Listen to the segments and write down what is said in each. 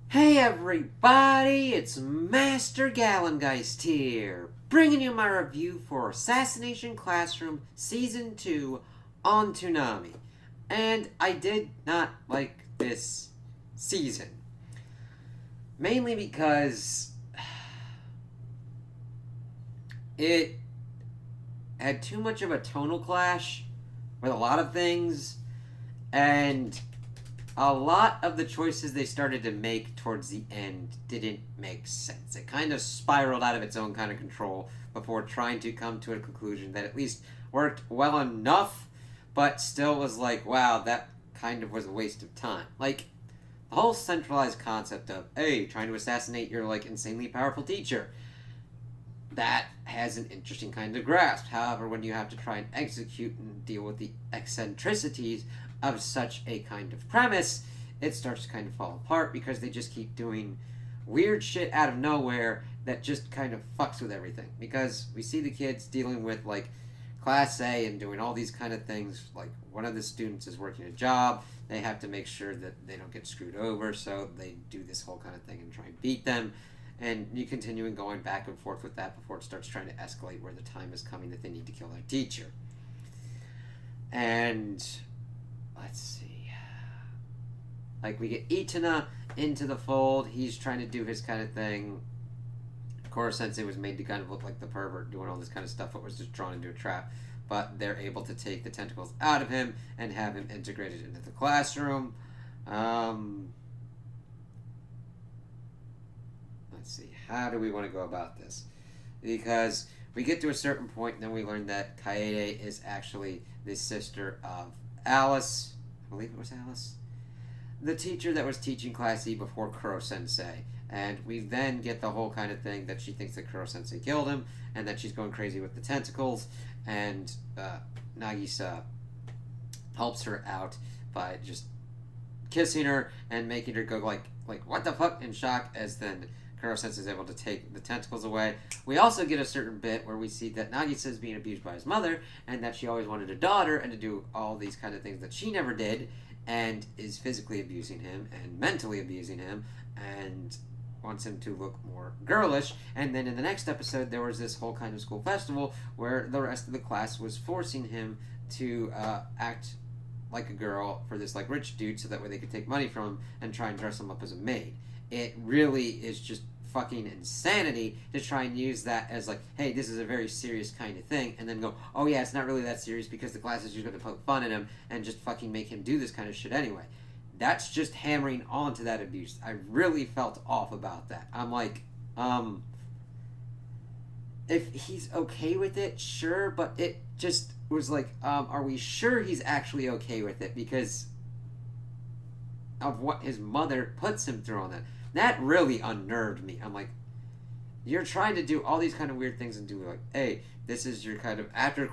Hey everybody, it's Master Gallengeist here, bringing you my review for Assassination Classroom Season 2 on Toonami. And I did not like this season. Mainly because it had too much of a tonal clash with a lot of things, and a lot of the choices they started to make towards the end didn't make sense. It kind of spiraled out of its own kind of control before trying to come to a conclusion that at least worked well enough, but still was like, wow, that kind of was a waste of time. Like, the whole centralized concept of, hey, trying to assassinate your, like, insanely powerful teacher, that has an interesting kind of grasp. However, when you have to try and execute and deal with the eccentricities of such a kind of premise, it starts to kind of fall apart because they just keep doing weird shit out of nowhere that just kind of fucks with everything. Because we see the kids dealing with, like, Class A and doing all these kind of things. Like, one of the students is working a job, they have to make sure that they don't get screwed over, so they do this whole kind of thing and try and beat them. And you continue going back and forth with that before it starts trying to escalate where the time is coming that they need to kill their teacher. And let's see. Like, we get Itana into the fold. He's trying to do his kind of thing. Koro Sensei was made to kind of look like the pervert doing all this kind of stuff, but was just drawn into a trap. But they're able to take the tentacles out of him and have him integrated into the classroom. Let's see. How do we want to go about this? Because we get to a certain point, and then we learn that Kaede is actually the sister of Alice. I believe it was Alice. The teacher that was teaching Class E before Kuro Sensei. And we then get the whole kind of thing that she thinks that Kuro Sensei killed him, and that she's going crazy with the tentacles, and Nagisa helps her out by just kissing her and making her go like what the fuck in shock, as then Kuro Sensei is able to take the tentacles away. We also get a certain bit where we see that Nagisa is being abused by his mother, and that she always wanted a daughter and to do all these kind of things that she never did, and is physically abusing him and mentally abusing him and wants him to look more girlish. And then in the next episode, there was this whole kind of school festival where the rest of the class was forcing him to act like a girl for this like rich dude, so that way they could take money from him and try and dress him up as a maid. It really is just fucking insanity to try and use that as like, hey, this is a very serious kind of thing, and then go, oh yeah, it's not really that serious because the class is just going to poke fun at him and just fucking make him do this kind of shit anyway. That's just hammering onto that abuse. I really felt off about that. I'm like, if he's okay with it, sure, but it just was like, are we sure he's actually okay with it? Because of what his mother puts him through on that. That really unnerved me. I'm like, you're trying to do all these kind of weird things and do like, hey, this is your kind of after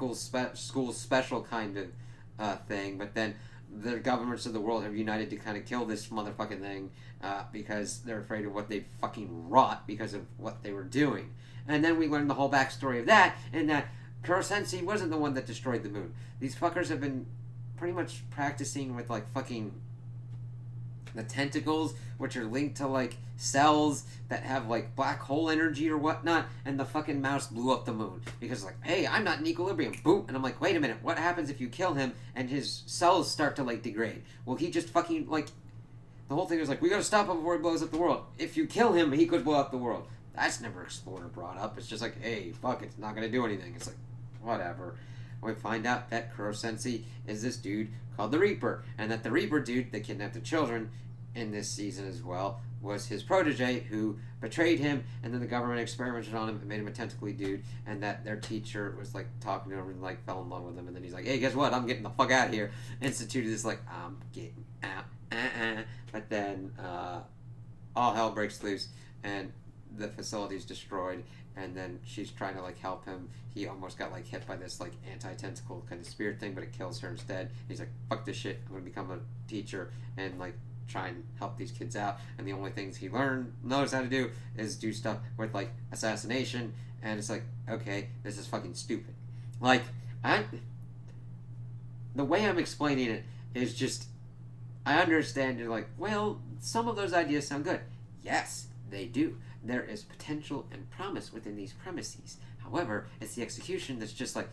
school special kind of thing, but then the governments of the world have united to kind of kill this motherfucking thing because they're afraid of what they fucking wrought because of what they were doing. And then we learn the whole backstory of that, and that Kuro Sensei wasn't the one that destroyed the moon. These fuckers have been pretty much practicing with like fucking the tentacles, which are linked to like cells that have like black hole energy or whatnot, and the fucking mouse blew up the moon because like, hey, I'm not in equilibrium, boom. And I'm like, wait a minute, what happens if you kill him and his cells start to like degrade? Well, he just fucking like, the whole thing is like, we gotta stop him before he blows up the world. If you kill him, he could blow up the world. That's never explored or brought up. It's just like, hey, fuck, it's not gonna do anything. It's like, whatever. We find out that Kuro Sensei is this dude called the Reaper, and that the Reaper dude that kidnapped the children in this season as well was his protege who betrayed him, and then the government experimented on him and made him a tentacly dude, and that their teacher was like talking to him and like fell in love with him, and then he's like, hey, guess what, I'm getting the fuck out of here, instituted this like, I'm getting out, but then all hell breaks loose and the facility's destroyed, and then she's trying to like help him. He almost got like hit by this like anti-tentacle kind of spirit thing, but it kills her instead. He's like, fuck this shit, I'm gonna become a teacher and like try and help these kids out, and the only things he knows how to do is do stuff with like assassination, and it's like, okay, this is fucking stupid. Like, the way I'm explaining it is just, I understand you're like, well, some of those ideas sound good. Yes, they do. There is potential and promise within these premises. However, it's the execution that's just like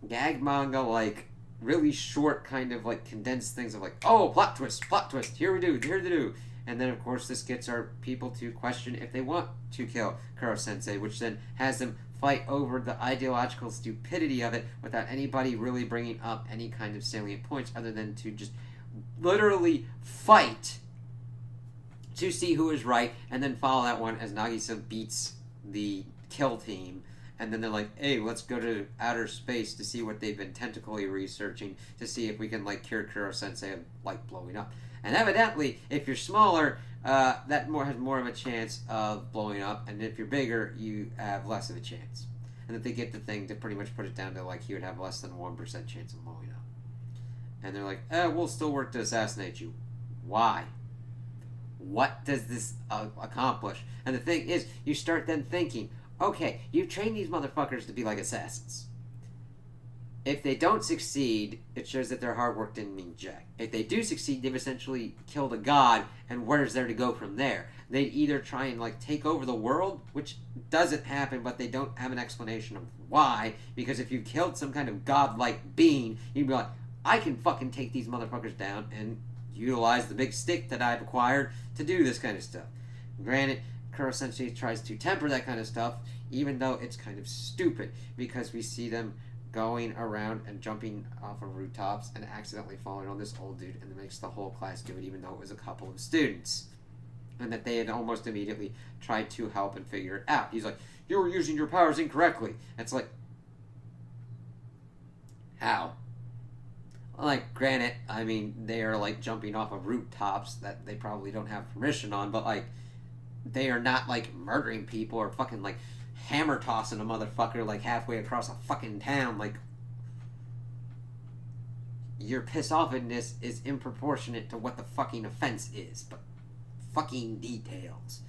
gag manga, like really short, kind of like condensed things of like, oh, plot twist, here we do, here they do. And then, of course, this gets our people to question if they want to kill Kuro Sensei, which then has them fight over the ideological stupidity of it without anybody really bringing up any kind of salient points other than to just literally fight to see who is right, and then follow that one as Nagisa beats the kill team. And then they're like, hey, let's go to outer space to see what they've been tentacly researching to see if we can, like, cure Kuro Sensei of, like, blowing up. And evidently, if you're smaller, that has more of a chance of blowing up, and if you're bigger, you have less of a chance. And that they get the thing to pretty much put it down to, like, he would have less than 1% chance of blowing up. And they're like, we'll still work to assassinate you. Why? What does this accomplish? And the thing is, you start then thinking, okay, you've trained these motherfuckers to be like assassins. If they don't succeed, it shows that their hard work didn't mean jack. If they do succeed, they've essentially killed a god, and where's there to go from there? They'd either try and, like, take over the world, which doesn't happen, but they don't have an explanation of why, because if you killed some kind of godlike being, you'd be like, I can fucking take these motherfuckers down and utilize the big stick that I've acquired to do this kind of stuff. Granted, Kuro Sensei tries to temper that kind of stuff, even though it's kind of stupid, because we see them going around and jumping off of rooftops and accidentally falling on this old dude, and it makes the whole class do it, even though it was a couple of students. And that they had almost immediately tried to help and figure it out. He's like, you were using your powers incorrectly. It's like, how? Like, granted, I mean, they are, like, jumping off of rooftops that they probably don't have permission on, but, like, they are not, like, murdering people or fucking, like, hammer tossing a motherfucker, like, halfway across a fucking town. Like, your piss offness is improportionate to what the fucking offense is, but fucking details.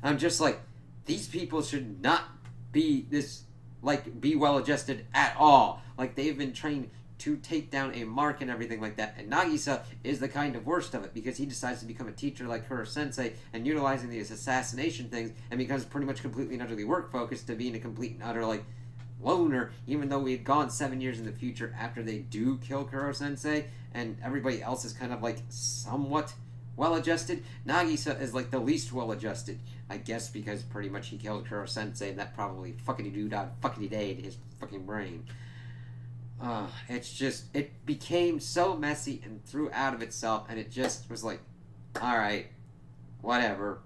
I'm just like, these people should not be this, like, be well adjusted at all. Like, they've been trained to take down a mark and everything like that. And Nagisa is the kind of worst of it, because he decides to become a teacher like Kuro Sensei and utilizing these assassination things, and becomes pretty much completely and utterly work focused to being a complete and utter, like, loner, even though we had gone 7 years in the future after they do kill Kuro Sensei, and everybody else is kind of, like, somewhat well adjusted. Nagisa is, like, the least well adjusted, I guess, because pretty much he killed Kuro Sensei, and that probably fuckity-doo-dah-fuckity-dayed his fucking brain. It's just, it became so messy and threw out of itself, and it just was like, alright, whatever.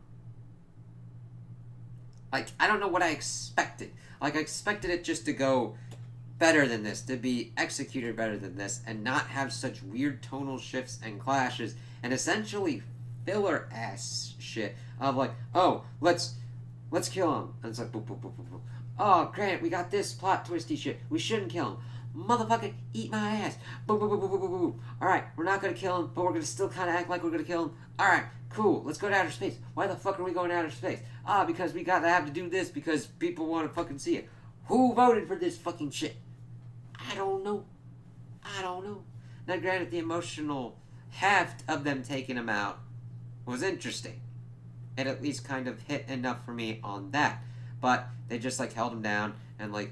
Like, I don't know what I expected. Like, I expected it just to go better than this, to be executed better than this, and not have such weird tonal shifts and clashes, and essentially filler-ass shit of like, oh, let's kill him. And it's like, boop, boop, boop, boop, boop. Oh, Grant, we got this plot twisty shit. We shouldn't kill him. Motherfucker, eat my ass. Boom, boom, boom, boom, boom, boom, boom. Alright, we're not gonna kill him, but we're gonna still kind of act like we're gonna kill him. Alright, cool, let's go to outer space. Why the fuck are we going to outer space? Because we gotta have to do this because people want to fucking see it. Who voted for this fucking shit? I don't know. Now, granted, the emotional heft of them taking him out was interesting. It at least kind of hit enough for me on that. But they just, like, held him down and, like,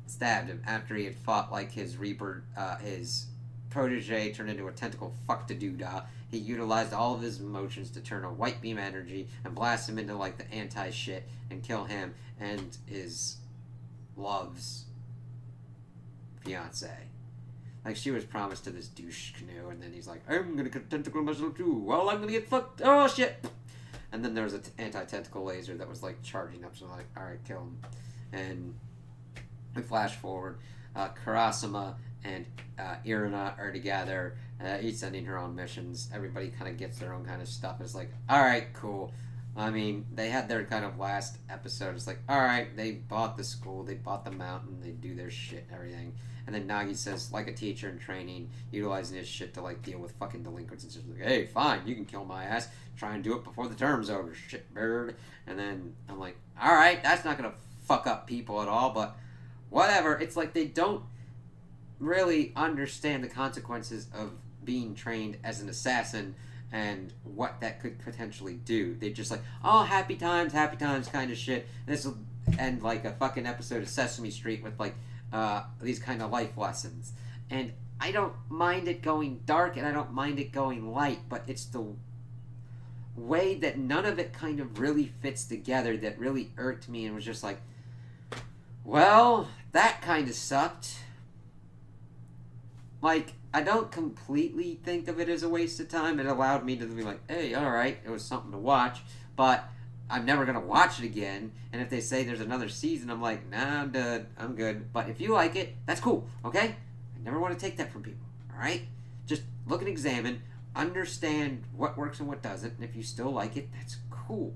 stabbed him after he had fought, like, his Reaper, his protege turned into a tentacle fuck-to-doo-dah. He utilized all of his emotions to turn a white beam energy and blast him into, like, the anti-shit and kill him and his love's fiancé. Like, she was promised to this douche canoe, and then he's like, I'm gonna get tentacle myself too. Well, I'm gonna get fucked. Oh, shit. And then there was an anti-tentacle laser that was, like, charging up, so I'm like, alright, kill him. And we flash forward. Karasuma and Irina are together, each sending her own missions. Everybody kind of gets their own kind of stuff. It's like, alright, cool. I mean, they had their kind of last episode. It's like, alright, they bought the school, they bought the mountain, they do their shit and everything. And then Nagi says, like a teacher in training, utilizing his shit to, like, deal with fucking delinquents. It's just like, hey, fine, you can kill my ass. Try and do it before the term's over, shit bird. And then I'm like, alright, that's not gonna fuck up people at all, but whatever. It's like they don't really understand the consequences of being trained as an assassin, and what that could potentially do. They just like, happy times kind of shit. This will end like a fucking episode of Sesame Street with like these kind of life lessons. And I don't mind it going dark and I don't mind it going light, but it's the way that none of it kind of really fits together that really irked me and was just like, well, that kind of sucked. Like, I don't completely think of it as a waste of time. It allowed me to be like, hey, alright, it was something to watch, but I'm never going to watch it again. And if they say there's another season, I'm like, nah, I'm done. I'm good. But if you like it, that's cool, okay? I never want to take that from people, alright? Just look and examine, understand what works and what doesn't, and if you still like it, that's cool.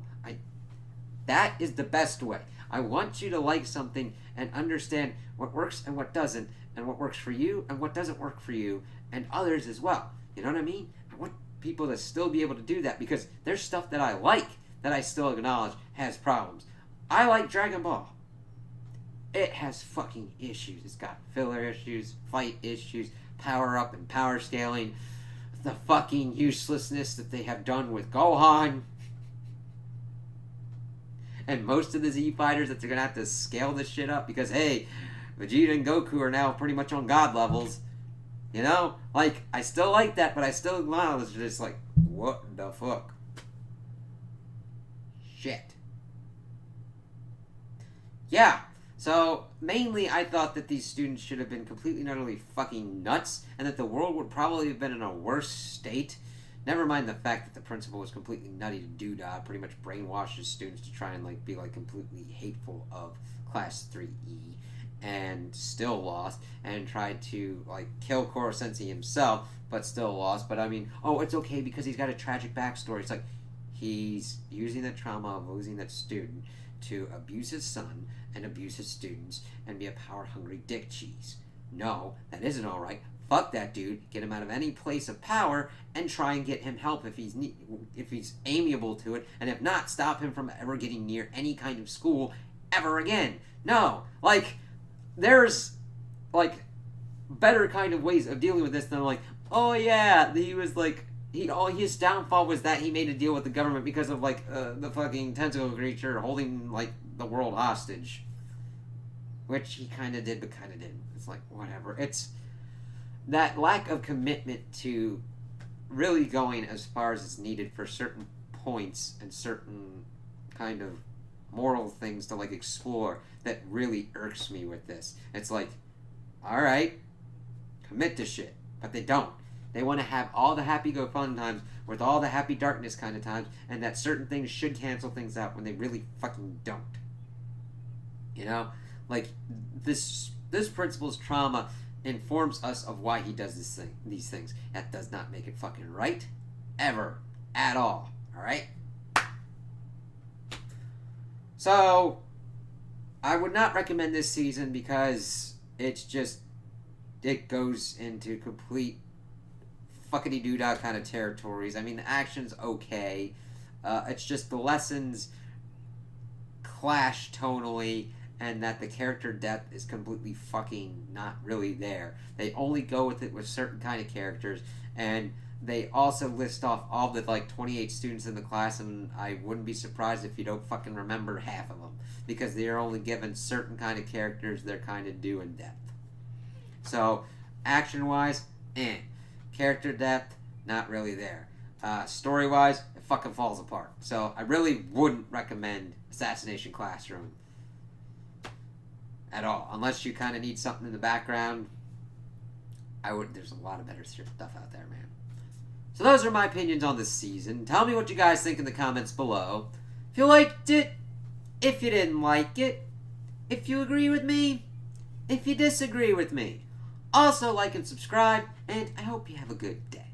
That is the best way. I want you to like something and understand what works and what doesn't, and what works for you and what doesn't work for you, and others as well. You know what I mean? I want people to still be able to do that because there's stuff that I like that I still acknowledge has problems. I like Dragon Ball. It has fucking issues. It's got filler issues, fight issues, power up and power scaling, the fucking uselessness that they have done with Gohan. And most of the Z fighters that they're gonna have to scale this shit up because, hey, Vegeta and Goku are now pretty much on God levels. You know? Like, I still like that, but I still acknowledge it's just like, what the fuck? Shit. Yeah. So, mainly I thought that these students should have been completely and utterly fucking nuts, and that the world would probably have been in a worse state. Never mind the fact that the principal was completely nutty to doodah, pretty much brainwashes students to try and like be like completely hateful of Class 3E, and still lost, and tried to like kill Koro Sensei himself, but still lost. But I mean, it's okay because he's got a tragic backstory. It's like he's using the trauma of losing that student to abuse his son and abuse his students and be a power-hungry dick cheese. No, that isn't alright. Fuck that dude, get him out of any place of power, and try and get him help if he's amiable to it, and if not, stop him from ever getting near any kind of school ever again. No, like, there's, like, better kind of ways of dealing with this than like, oh yeah, he was like, his downfall was that he made a deal with the government because of, like, the fucking tentacle creature holding, like, the world hostage. Which he kind of did, but kind of didn't. It's like, whatever. It's that lack of commitment to really going as far as is needed for certain points and certain kind of moral things to like explore that really irks me with this. It's like, alright, commit to shit. But they don't. They want to have all the happy-go-fun times with all the happy darkness kind of times, and that certain things should cancel things out when they really fucking don't. You know? Like, this principal's trauma informs us of why he does these things. That does not make it fucking right. Ever. At all. Alright? So, I would not recommend this season because it's just, it goes into complete fuckity-doo-dah kind of territories. I mean, the action's okay. It's just the lessons clash tonally, and that the character depth is completely fucking not really there. They only go with it with certain kind of characters, and they also list off all the like 28 students in the class, and I wouldn't be surprised if you don't fucking remember half of them, because they're only given certain kind of characters they're kind of due in depth. So, action-wise, character depth, not really there. Story-wise, it fucking falls apart. So, I really wouldn't recommend Assassination Classroom at all, unless you kind of need something in the background. There's a lot of better stuff out there, man. So those are my opinions on this season. Tell me what you guys think in the comments below. If you liked it, if you didn't like it, if you agree with me, if you disagree with me. Also like and subscribe, and I hope you have a good day.